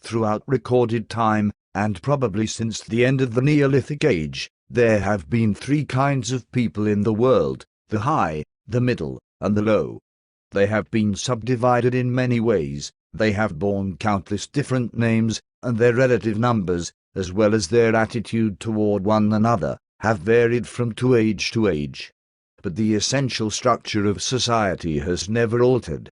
Throughout recorded time, and probably since the end of the Neolithic Age, there have been three kinds of people in the world: the high, the middle, and the low. They have been subdivided in many ways, they have borne countless different names, and their relative numbers, as well as their attitude toward one another, have varied from age to age. But the essential structure of society has never altered.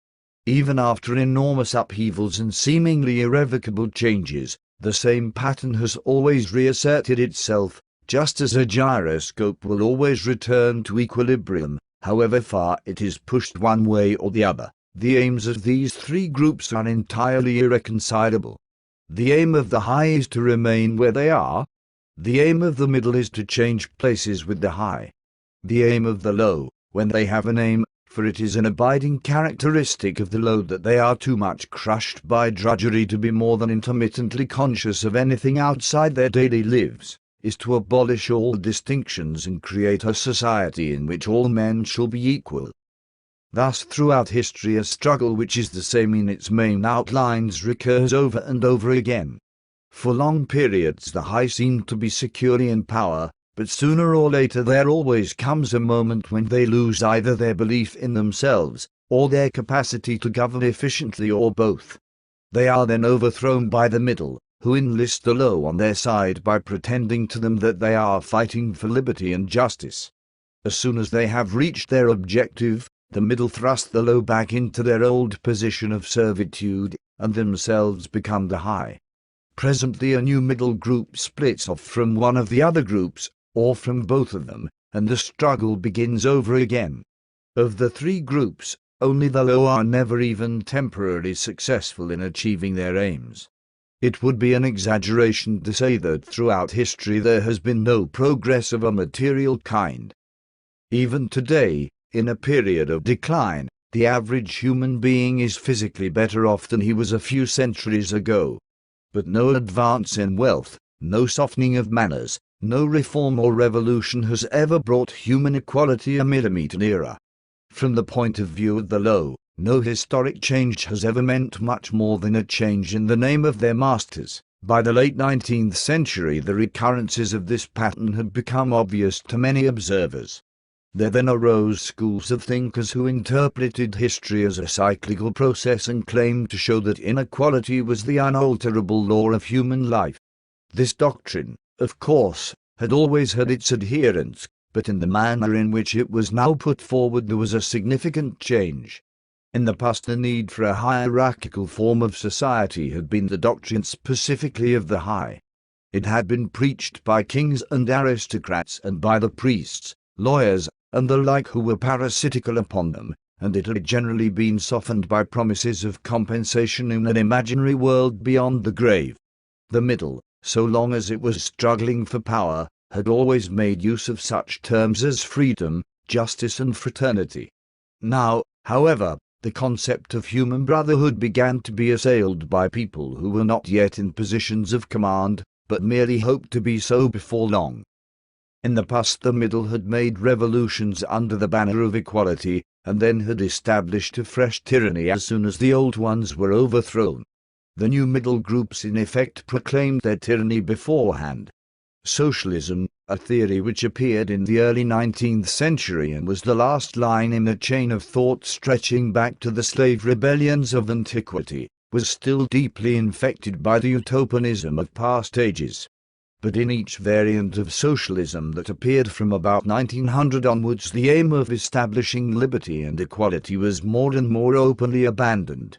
Even after enormous upheavals and seemingly irrevocable changes, the same pattern has always reasserted itself, just as a gyroscope will always return to equilibrium, however far it is pushed one way or the other. The aims of these three groups are entirely irreconcilable. The aim of the high is to remain where they are. The aim of the middle is to change places with the high. The aim of the low, when they have an aim, for it is an abiding characteristic of the low that they are too much crushed by drudgery to be more than intermittently conscious of anything outside their daily lives, is to abolish all distinctions and create a society in which all men shall be equal. Thus throughout history a struggle which is the same in its main outlines recurs over and over again. For long periods the high seem to be securely in power, but sooner or later there always comes a moment when they lose either their belief in themselves, or their capacity to govern efficiently, or both. They are then overthrown by the middle, who enlist the low on their side by pretending to them that they are fighting for liberty and justice. As soon as they have reached their objective, the middle thrust the low back into their old position of servitude, and themselves become the high. Presently a new middle group splits off from one of the other groups, or from both of them, and the struggle begins over again. Of the three groups, only the low are never even temporarily successful in achieving their aims. It would be an exaggeration to say that throughout history there has been no progress of a material kind. Even today, in a period of decline, the average human being is physically better off than he was a few centuries ago. But no advance in wealth, no softening of manners, no reform or revolution has ever brought human equality a millimeter nearer. From the point of view of the low, no historic change has ever meant much more than a change in the name of their masters. By the late 19th century the recurrences of this pattern had become obvious to many observers. There then arose schools of thinkers who interpreted history as a cyclical process and claimed to show that inequality was the unalterable law of human life. This doctrine, of course, had always had its adherents, but in the manner in which it was now put forward there was a significant change. In the past the need for a hierarchical form of society had been the doctrine specifically of the high. It had been preached by kings and aristocrats and by the priests, lawyers, and the like who were parasitical upon them, and it had generally been softened by promises of compensation in an imaginary world beyond the grave. The middle, so long as it was struggling for power, had always made use of such terms as freedom, justice and fraternity. Now, however, the concept of human brotherhood began to be assailed by people who were not yet in positions of command, but merely hoped to be so before long. In the past the middle had made revolutions under the banner of equality, and then had established a fresh tyranny as soon as the old ones were overthrown. The new middle groups in effect proclaimed their tyranny beforehand. Socialism, a theory which appeared in the early 19th century and was the last line in a chain of thought stretching back to the slave rebellions of antiquity, was still deeply infected by the utopianism of past ages. But in each variant of socialism that appeared from about 1900 onwards the aim of establishing liberty and equality was more and more openly abandoned.